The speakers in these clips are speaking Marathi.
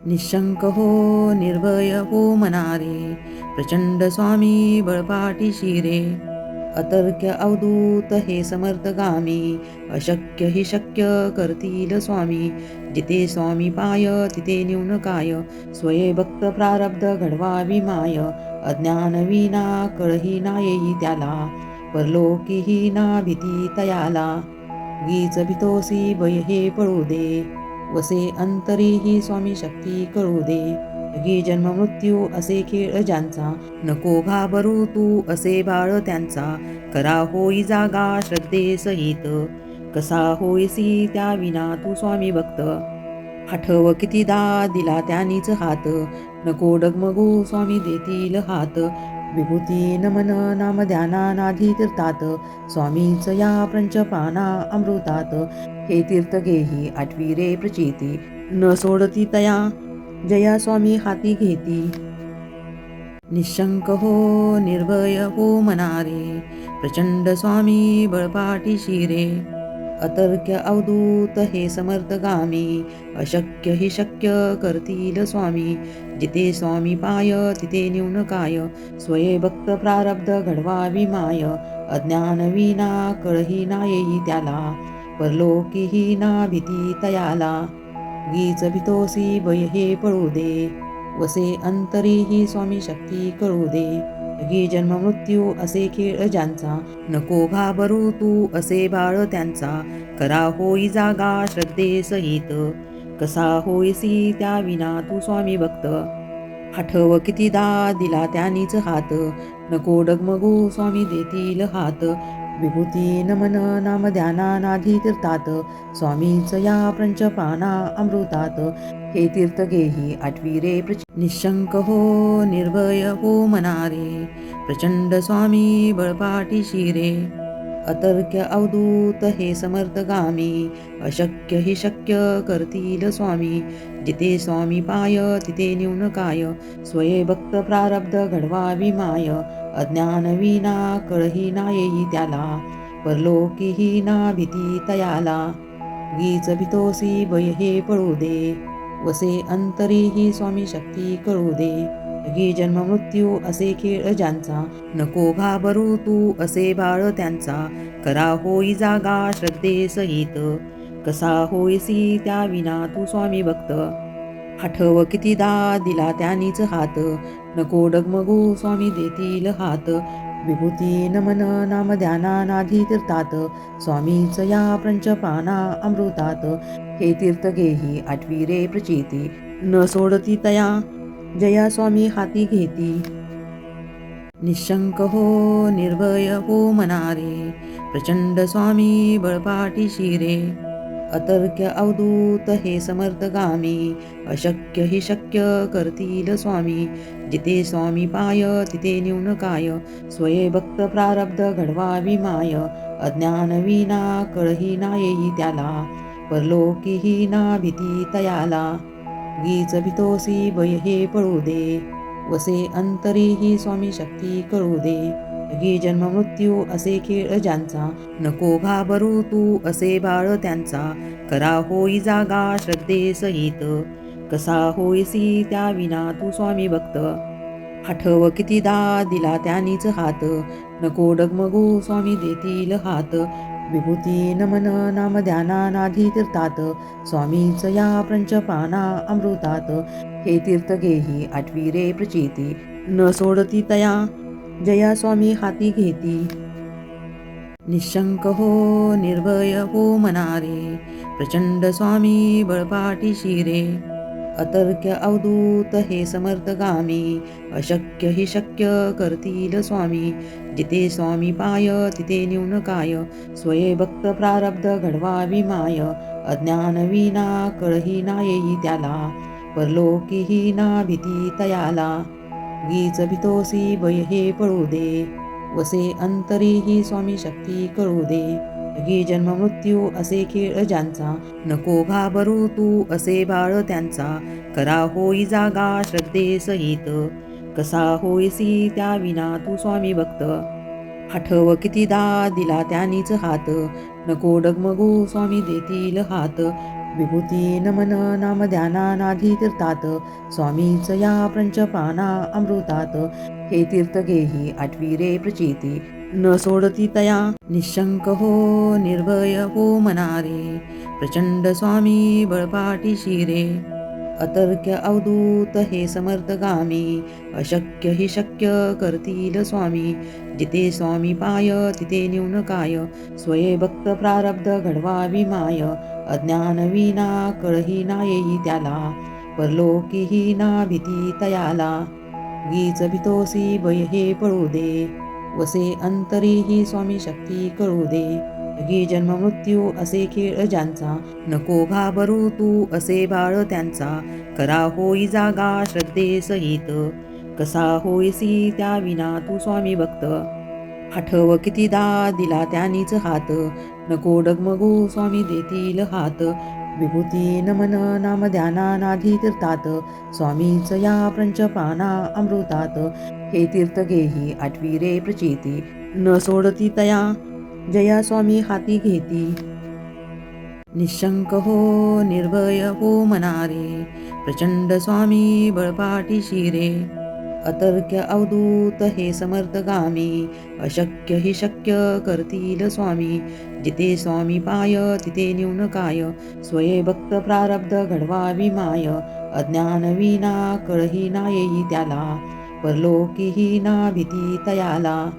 निशंक हो निर्भय हो मनारे, प्रचंड स्वामी बळपाटी शिरे. अतर्क्य अवधूत हे समर्थगामी, अशक्य हि शक्य करतील स्वामी. जिथे स्वामी पाय तिथे न्यून काय, स्वये भक्त प्रारब्ध घडवावी माय. अज्ञान विना कळही ना येई त्याला, परलोकीही ना भीती तयाला. गीच भितोसी भय हे पळू दे, वसे अंतरीही स्वामी शक्ती कळू दे. जगी जन्म मृत्यू असे खेळ ज्यांचा, नको घाबरू तू असे बाळ त्यांचा. करा होई जागा श्रद्धे सहित, कसा होईसी त्या विना तू स्वामी भक्त. आठव कितीदा दिला त्यानीच हात, नको डगमगू स्वामी देतील हात. विभूती नमन नाम ध्याना नाधी तीर्थात, स्वामीच या पंचपाना अमृतात. हे तीर्थ घेही आठवी रे प्रचिती, न सोडती तया जया स्वामी हाती घेती. निशंक हो निर्भय हो मनारे, प्रचंड स्वामी बळपाटी शिरे. अतर्क्य अवधूत हे समर्थगामी, अशक्य हि शक्य करतील स्वामी. जिथे स्वामी पाय तिथे न्यून काय, स्वये भक्त प्रारब्ध घडवावी माय. अज्ञान विना कळही ना येई त्याला, परलोकीही ना भीती तयाला. गीच भितोसी भय हे पळू दे, वसे अंतरीही स्वामी शक्ती कळू दे. जगी जन्म मृत्यू असे खेळ ज्यांचा, नको घाबरू तू असे बाळ त्यांचा. करा होई जागा श्रद्धे सहित, कसा होईसी त्या विना तू स्वामी भक्त. आठव कितीदा दिला त्यानीच हात, नको डगमगू स्वामी देतील हात. विभूती नमन नाम ध्याना नाधी तीर्थात, स्वामीच या पंचपाना अमृतात. हे तीर्थ घेही आठवी रे निशंक हो निर्भय हो मनारे, प्रचंड स्वामी बळपाटी शिरे. अतर्क्य अवधूत हे समर्थगामी, अशक्य हि शक्य करतील स्वामी. जिथे स्वामी पाय तिथे न्यून काय, स्वये भक्त प्रारब्ध घडवावी माय. अज्ञान विना कळही ना येई त्याला, परलोकीही ना भीती तयाला. गीच भितोसी भय हे पळू दे, वसे अंतरीही स्वामी शक्ती कळू दे. जगी जन्म मृत्यू असे खेळ ज्यांचा, नको घाबरू तू असे बाळ त्यांचा. करा होई जागा श्रद्धे सहित, कसा होईसी त्या विना तू स्वामी भक्त. आठव कितीदा दिला त्यानीच हात, नको डगमगू स्वामी देतील हात. विभूती नमन नाम ध्याना नाधी तीर्थात, स्वामीच या पंचपाना अमृतात. हे तीर्थ घेही आठवी रे प्रचिती, न सोडती तया जया स्वामी हाती घेती. निशंक हो निर्भय हो मनारे, प्रचंड स्वामी बळपाटी शिरे. अतर्क्य अवधूत हे समर्थगामी, अशक्य हि शक्य करतील स्वामी. जिथे स्वामी पाय तिथे न्यून काय, स्वये भक्त प्रारब्ध घडवावी माय. अज्ञान विना कळही ना येई त्याला, परलोकीही ना भीती तयाला. गीच भितोसी भय हे पळू दे, वसे अंतरीही स्वामी शक्ती कळू दे. जगी जन्म मृत्यू असे खेळ ज्यांचा, नको घाबरू तू असे बाळ त्यांचा. करा होई जागा श्रद्धे सहित, कसा होईसी त्या विना तू स्वामी भक्त. आठव कितीदा दिला त्यानीच हात, नको डगमगू स्वामी देतील हात. विभूती नमन नाम ध्याना नाधी तीर्थात, स्वामीच या पंचपाना अमृतात. हे तीर्थ घेही आठवी रे प्रचिती, न सोडती तया जया स्वामी हाती घेती. निशंक हो निर्भय हो मनारे, प्रचंड स्वामी बळपाटी शिरे. अतर्क्य अवधूत हे समर्थगामी, अशक्य हि शक्य करतील स्वामी. जिथे स्वामी पाय तिथे न्यून काय, स्वये भक्त प्रारब्ध घडवावी माय. अज्ञान विना कळही ना येई त्याला, परलोकीही ना भीती तयाला. गीच भितोसी भय हे पळू दे, वसे अंतरीही स्वामी शक्ती कळू दे. जगी जन्म मृत्यू असे खेळ ज्यांचा, नको घाबरू तू असे बाळ त्यांचा. करा होई जागा श्रद्धे सहित, कसा होईसी त्या विना तू स्वामी भक्त. आठव कितीदा दिला त्यानीच हात, नको डगमगू स्वामी देतील हात. विभूती नमन नाम ध्यानानाधी तीर्थात स्वामीच या पंचपाना अमृतात. हे तीर्थ घेही आठवी रे प्रचिती न सोडती तया निशंक हो निर्भय हो मनारे. प्रचंड स्वामी बळपाटी शिरे अतर्क्य अवधूत हे समर्थगामी. अशक्य हि शक्य करतील स्वामी. जिथे स्वामी पाय तिथे न्यून काय. स्वये भक्त प्रारब्ध घडवावी माय. अज्ञान विना कळही ना येई त्याला. परलोकीही ना भीती तयाला. गीच भितोसी भय हे पळू दे. वसे अंतरी ही स्वामी शक्ती कळू दे. गी जन्म मृत्यू असे खेळ ज्यांचा. नको घाबरू तू असे बाळ त्यांचा. करा होई जागा श्रद्धे सहित. कसा होईसी त्या विना तू स्वामी भक्त. आठव कितीदा दिला त्यांनीच हात. नको डगमगू स्वामी देतील हात. विभूती नमन नाम ध्यानानाधी तीर्थात स्वामीच या पंचपाना अमृतात. हे तीर्थ घेही आठवी रे प्रचिती न सोडती तया जया स्वामी हाती घेती. निशंक हो निर्भय हो मनारे. प्रचंड स्वामी बळपाटी शिरे अतर्क्य अवधूत हे समर्थगामी. अशक्य हि शक्य करतील स्वामी. जिथे स्वामी पाय तिथे न्यून काय. स्वये भक्त प्रारब्ध घडवावी माय. अज्ञान विना कळही ना येई त्याला. परलोकीही ना भीती तयाला.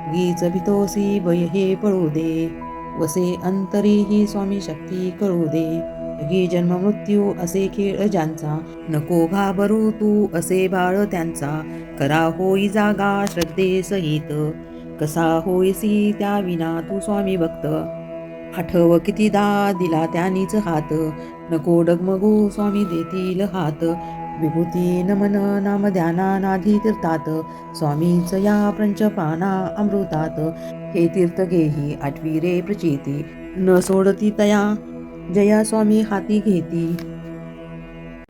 गीच भितोसी भय हे पळू दे. वसे अंतरी ही स्वामी शक्ती कळू दे. गी जन्म मृत्यू असे खेळ ज्यांचा. नको घाबरू तू असे बाळ त्यांचा. करा होई जागा श्रद्धे सहित. कसा होईसी त्या विना तू स्वामी भक्त. आठव कितीदा दिला त्यांनीच हात. नको डगमगू स्वामी देतील हात. विभूती नमन नाम ध्यानानाधी तीर्थात स्वामीच या पंचपाना अमृतात. हे तीर्थ घेही आठवी रे प्रचिती न सोडती तया जया स्वामी हाती घेती.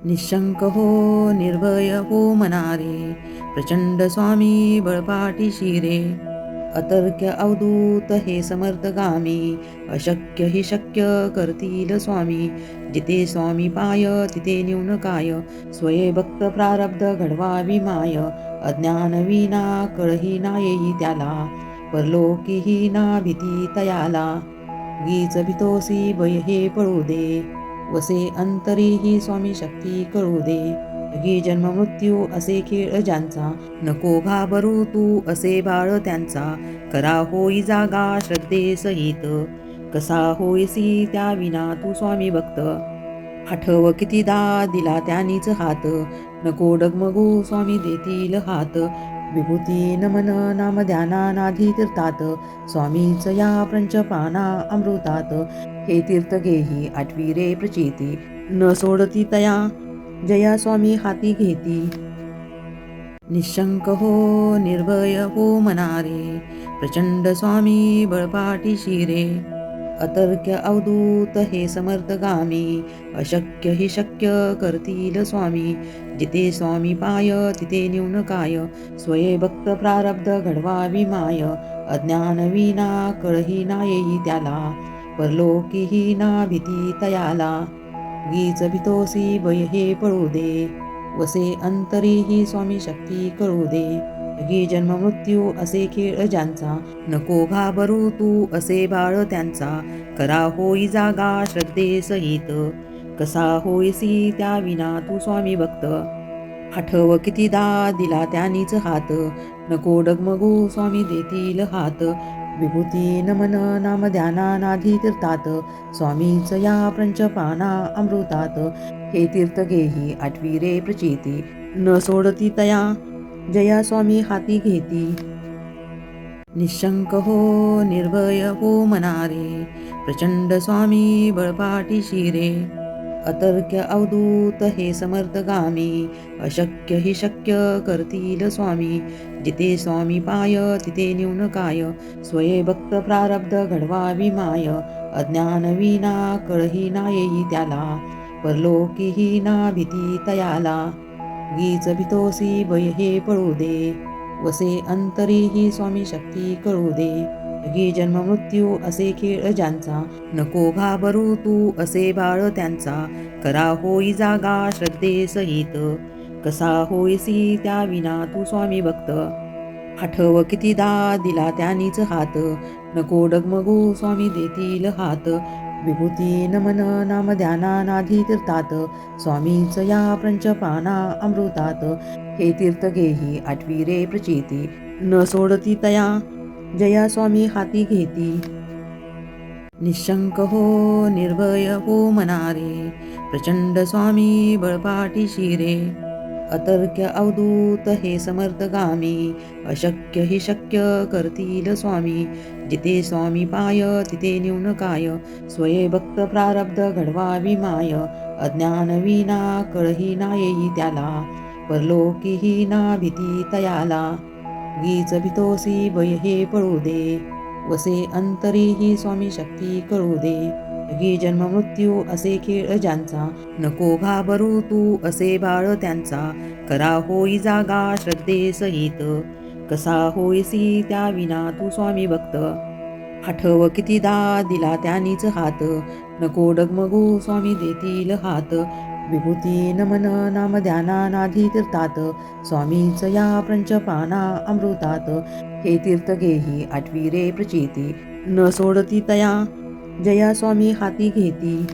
निशंक हो निर्भय हो मनारे. प्रचंड स्वामी बळपाटी शिरे अतर्क्य अवधूत हे समर्थगामी. अशक्य हि शक्य करतील स्वामी. जिथे स्वामी पाय तिथे न्यून काय. स्वये भक्त प्रारब्ध घडवावी माय. अज्ञान विना कळही ना येई त्याला. परलोकीही ना भीती तयाला. गीच भितोसी भय हे पळू दे. वसे अंतरी ही स्वामी शक्ती कळू दे. गी जन्म मृत्यू असे खेळ ज्यांचा. नको घाबरू तू असे बाळ त्यांचा. करा होई जागा श्रद्धे सहित. कसा होईसी त्या विना तू स्वामी भक्त. आठव कितीदा दिला त्यांनीच हात. नको डगमगू स्वामी देतील हात. विभूती नमन नाम ध्यानानाधी तीर्थात स्वामीच या पंचपाना अमृतात. हे तीर्थ घेही आठवी रे प्रचिती न सोडती तया जया स्वामी हाती घेती. निशंक हो निर्भय हो मनारे. प्रचंड स्वामी बळपाटी शिरे अतर्क्य अवधूत हे समर्थगामी. अशक्य हि शक्य करतील स्वामी. जिथे स्वामी पाय तिथे न्यून काय. स्वये भक्त प्रारब्ध घडवावी माय. अज्ञान विना कळही ना येई त्याला. परलोकीही ना भीती तयाला. गीच भितोसी भय हे पळू दे. वसे अंतरी ही स्वामी शक्ती कळू दे. गी जन्म मृत्यू असे खेळ ज्यांचा. नको घाबरू तू असे बाळ त्यांचा. करा होई जागा श्रद्धे सहित. कसा होईसी त्या विना तू स्वामी भक्त. आठव कितीदा दिला त्यांनीच हात. नको डगमगू स्वामी देतील हात. विभूती नमन नाम ध्यानानाधी तीर्थात स्वामीच या पंचपाना अमृतात. हे तीर्थ घेही आठवी रे प्रचिती न सोडती तया जया स्वामी हाती घेती. निशंक हो निर्भय हो मनारे. प्रचंड स्वामी बळपाटी शिरे अतर्क्य अवधूत हे समर्थगामी. अशक्य हि शक्य करतील स्वामी. जिथे स्वामी पाय तिथे न्यून काय. स्वये भक्त प्रारब्ध घडवावी माय. अज्ञान विना कळही ना येई त्याला. परलोकीही ना भीती तयाला. गीच भितोसी भय हे पळू दे. वसे अंतरी ही स्वामी शक्ती कळू दे. जगी जन्म मृत्यू असे खेळ ज्यांचा, नको घाबरू तू असे बाळ त्यांचा. करा होई जागा श्रद्धे सहित, कसा होईसी त्या विना तू स्वामी भक्त. आठव कितीदा दिला त्यांनीच हात, नको डगमगू स्वामी देतील हात. विभूती नमन नाम ध्याना नाधी तीर्थात, स्वामीच या पंचपाना अमृतात. हे तीर्थ घेही आठवी रे प्रचिती, न सोडती तया जया स्वामी हाती घेती. निशंक हो निर्भय हो मनारे, प्रचंड स्वामी बळपाठीशी रे. अतर्क्य अवधूत हे समर्थगामी, अशक्य हि शक्य करतील स्वामी. जिथे स्वामी पाय तिथे न्यून काय, स्वये भक्त प्रारब्ध घडवावी माय. अज्ञान विना कळही ना येई त्याला, परलोकीही ना भीती तयाला. गीच भितोसी भय हे पळू दे, वसे अंतरी ही स्वामी शक्ती कळू दे. जगी जन्म मृत्यू असे खेळ ज्यांचा, नको घाबरू तू असे बाळ त्यांचा. करा होई जागा श्रद्धे सहित, कसा होईसी त्या विना तू स्वामी भक्त. आठव कितीदा दिला त्यांनीच हात, नको डगमगू स्वामी देतील हात. विभूती नमन नाम ध्याना नाधी तीर्थात, स्वामीच या पंचपाना अमृतात. हे तीर्थ घेही आठवी रे प्रचिती, न सोडती तया जया स्वामी हाती घेती.